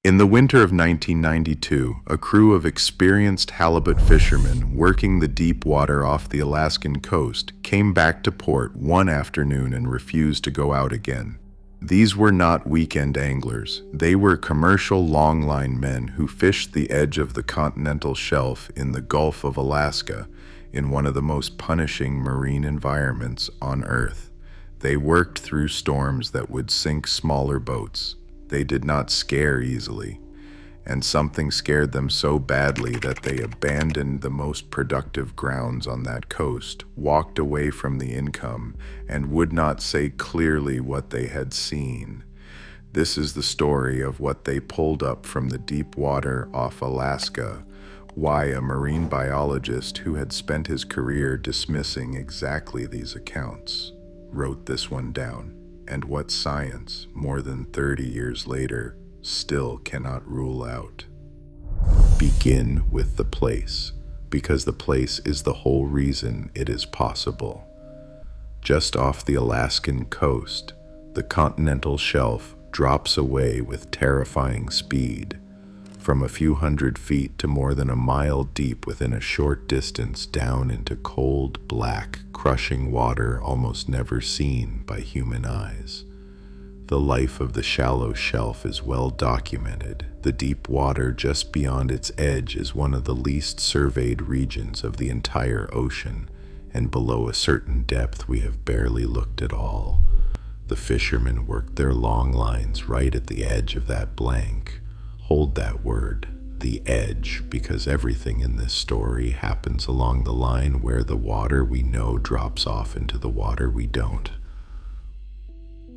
In the winter of 1992, a crew of experienced halibut fishermen working the deep water off the Alaskan coast came back to port one afternoon and refused to go out again. These were not weekend anglers. They were commercial longline men who fished the edge of the continental shelf in the Gulf of Alaska, in one of the most punishing marine environments on Earth. They worked through storms that would sink smaller boats. They did not scare easily, and something scared them so badly that they abandoned the most productive grounds on that coast, walked away from the income, and would not say clearly what they had seen. This is the story of what they pulled up from the deep water off Alaska, why a marine biologist who had spent his career dismissing exactly these accounts wrote this one down, and what science, more than 30 years later, still cannot rule out. Begin with the place, because the place is the whole reason it is possible. Just off the Alaskan coast, the continental shelf drops away with terrifying speed, from a few hundred feet to more than a mile deep within a short distance down into cold, black, crushing water almost never seen by human eyes. The life of the shallow shelf is well documented. The deep water just beyond its edge is one of the least surveyed regions of the entire ocean, and below a certain depth we have barely looked at all. The fishermen worked their long lines right at the edge of that blank. Hold that word, the edge, because everything in this story happens along the line where the water we know drops off into the water we don't.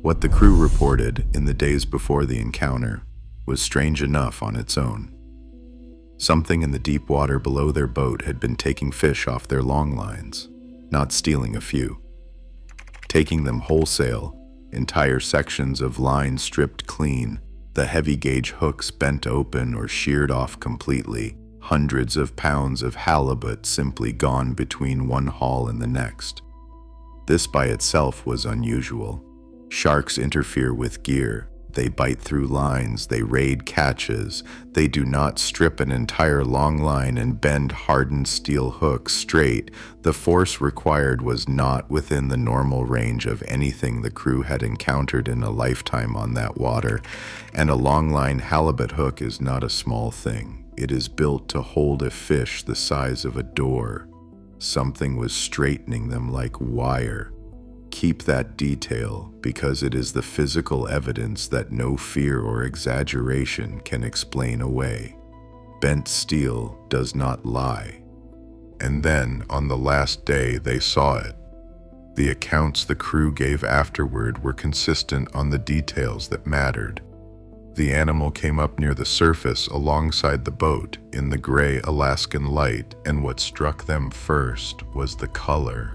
What the crew reported in the days before the encounter was strange enough on its own. Something in the deep water below their boat had been taking fish off their long lines, not stealing a few, taking them wholesale, entire sections of line stripped clean, the heavy gauge hooks bent open or sheared off completely, hundreds of pounds of halibut simply gone between one haul and the next. This by itself was unusual. Sharks interfere with gear. They bite through lines, they raid catches. They do not strip an entire long line and bend hardened steel hooks straight. The force required was not within the normal range of anything the crew had encountered in a lifetime on that water. And a longline halibut hook is not a small thing. It is built to hold a fish the size of a door. Something was straightening them like wire. Keep that detail, because it is the physical evidence that no fear or exaggeration can explain away. Bent steel does not lie. And then, on the last day, they saw it. The accounts the crew gave afterward were consistent on the details that mattered. The animal came up near the surface alongside the boat in the gray Alaskan light, and what struck them first was the color.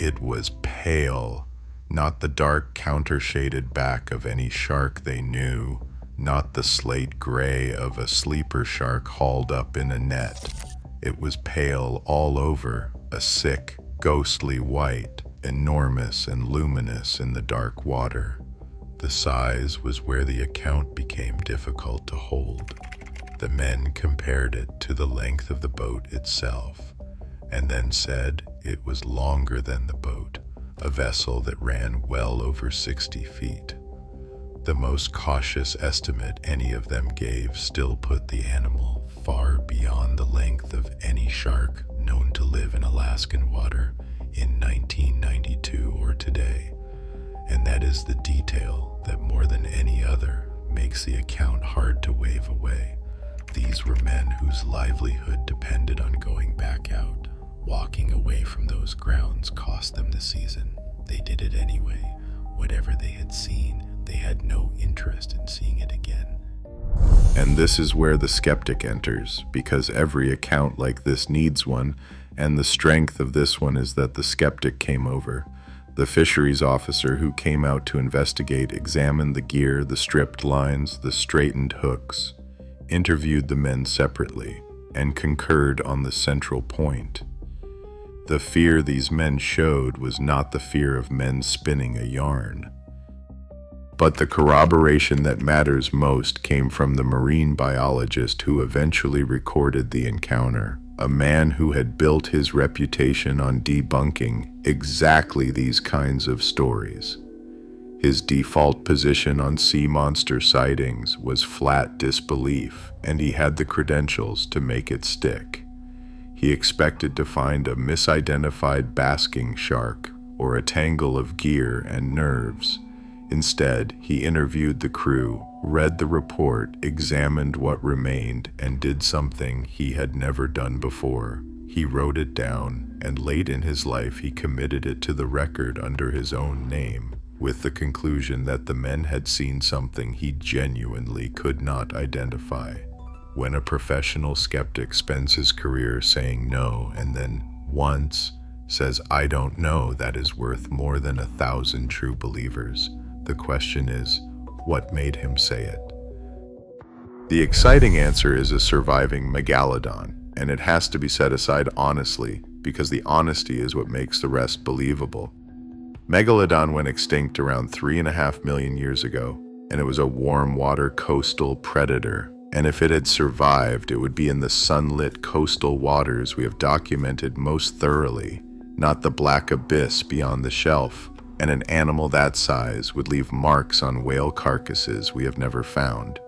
It was pale, not the dark counter-shaded back of any shark they knew, not the slate gray of a sleeper shark hauled up in a net. It was pale all over, a sick, ghostly white, enormous and luminous in the dark water. The size was where the account became difficult to hold. The men compared it to the length of the boat itself, and then said it was longer than the boat, a vessel that ran well over 60 feet. The most cautious estimate any of them gave still put the animal far beyond the length of any shark known to live in Alaskan water in 1992 or today. And that is the detail that more than any other makes the account hard to wave away. These were men whose livelihood depended on going back out. Walking away from those grounds cost them the season. They did it anyway. Whatever they had seen, they had no interest in seeing it again. And this is where the skeptic enters, because every account like this needs one, and the strength of this one is that the skeptic came over. The fisheries officer who came out to investigate examined the gear, the stripped lines, the straightened hooks, interviewed the men separately, and concurred on the central point. The fear these men showed was not the fear of men spinning a yarn. But the corroboration that matters most came from the marine biologist who eventually recorded the encounter, a man who had built his reputation on debunking exactly these kinds of stories. His default position on sea monster sightings was flat disbelief, and he had the credentials to make it stick. He expected to find a misidentified basking shark or a tangle of gear and nerves. Instead, he interviewed the crew, read the report, examined what remained, and did something he had never done before. He wrote it down, and late in his life he committed it to the record under his own name, with the conclusion that the men had seen something he genuinely could not identify. When a professional skeptic spends his career saying no and then once says, "I don't know," that is worth more than 1,000 true believers. The question is, what made him say it? The exciting answer is a surviving megalodon, and it has to be set aside honestly, because the honesty is what makes the rest believable. Megalodon went extinct around 3.5 million years ago, and it was a warm water coastal predator. And if it had survived, it would be in the sunlit coastal waters we have documented most thoroughly, not the black abyss beyond the shelf. And an animal that size would leave marks on whale carcasses we have never found.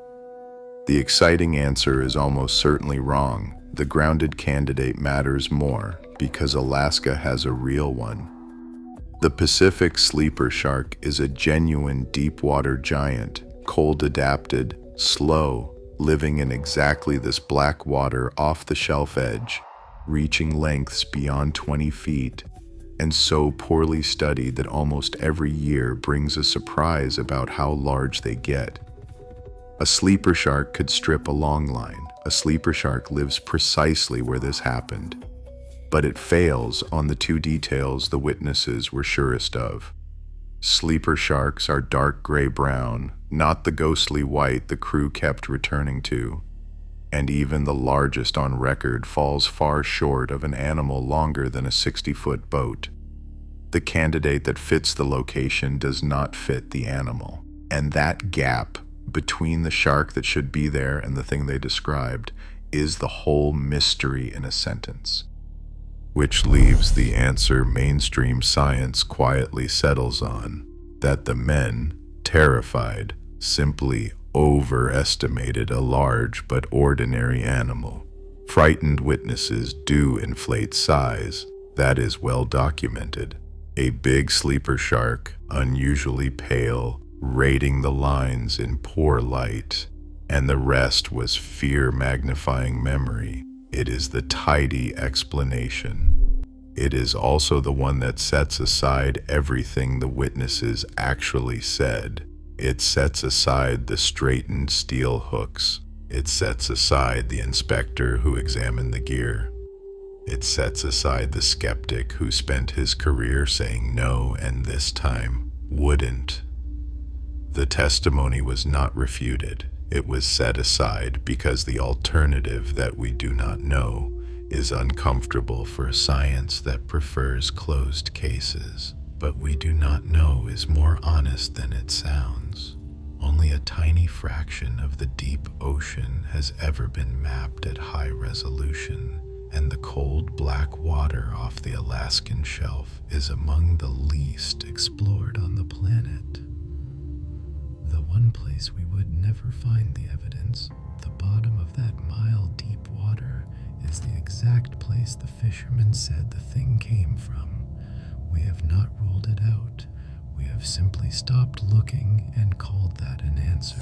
The exciting answer is almost certainly wrong. The grounded candidate matters more, because Alaska has a real one. The Pacific sleeper shark is a genuine deep-water giant, cold-adapted, slow, living in exactly this black water off-the-shelf edge, reaching lengths beyond 20 feet, and so poorly studied that almost every year brings a surprise about how large they get. A sleeper shark could strip a long line. A sleeper shark lives precisely where this happened, but it fails on the two details the witnesses were surest of. Sleeper sharks are dark gray-brown, not the ghostly white the crew kept returning to, and even the largest on record falls far short of an animal longer than a 60-foot boat. The candidate that fits the location does not fit the animal, and that gap between the shark that should be there and the thing they described is the whole mystery in a sentence. Which leaves the answer mainstream science quietly settles on, that the men, terrified, simply overestimated a large but ordinary animal. Frightened witnesses do inflate size, that is well documented. A big sleeper shark, unusually pale, raiding the lines in poor light, and the rest was fear-magnifying memory. It is the tidy explanation. It is also the one that sets aside everything the witnesses actually said. It sets aside the straightened steel hooks. It sets aside the inspector who examined the gear. It sets aside the skeptic who spent his career saying no and this time wouldn't. The testimony was not refuted. It was set aside because the alternative that we do not know is uncomfortable for a science that prefers closed cases. But we do not know is more honest than it sounds. Only a tiny fraction of the deep ocean has ever been mapped at high resolution, and the cold black water off the Alaskan shelf is among the least explored on the planet. The one place we would never find the evidence, the bottom of that mile-deep water, is the exact place the fishermen said the thing came from. We have not ruled it out. We have simply stopped looking and called that an answer.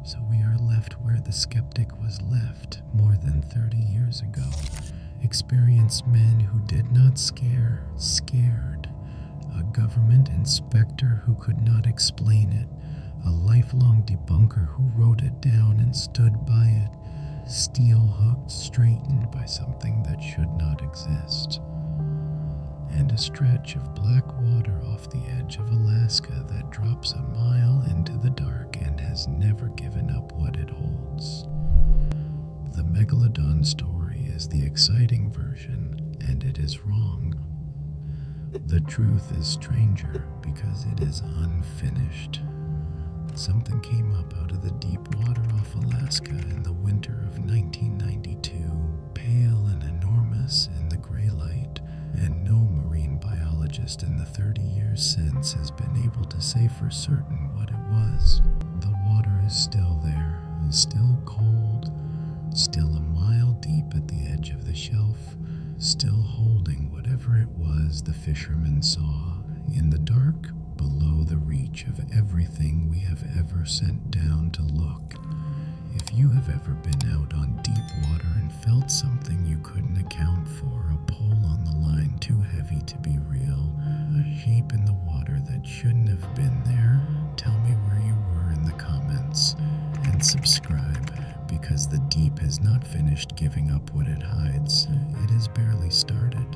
So we are left where the skeptic was left more than 30 years ago. Experienced men who did not scared. A government inspector who could not explain it. A lifelong debunker who wrote it down and stood by it. Steel hooked, straightened by something that should not exist. And a stretch of black water off the edge of Alaska that drops a mile into the dark and has never given up what it holds. The Megalodon story is the exciting version, and it is wrong. The truth is stranger because it is unfinished. Something came up out of the deep water off Alaska in the winter of 1992, pale and enormous in the gray light, and no marine biologist in the 30 years since has been able to say for certain what it was. The water is still there, still cold, still a mile deep at the edge of the shelf, still holding whatever it was the fishermen saw. In the dark, below the reach of everything we have ever sent down to look. If you have ever been out on deep water and felt something you couldn't account for, a pull on the line too heavy to be real, a shape in the water that shouldn't have been there, tell me where you were in the comments. And subscribe, because the deep has not finished giving up what it hides. It has barely started.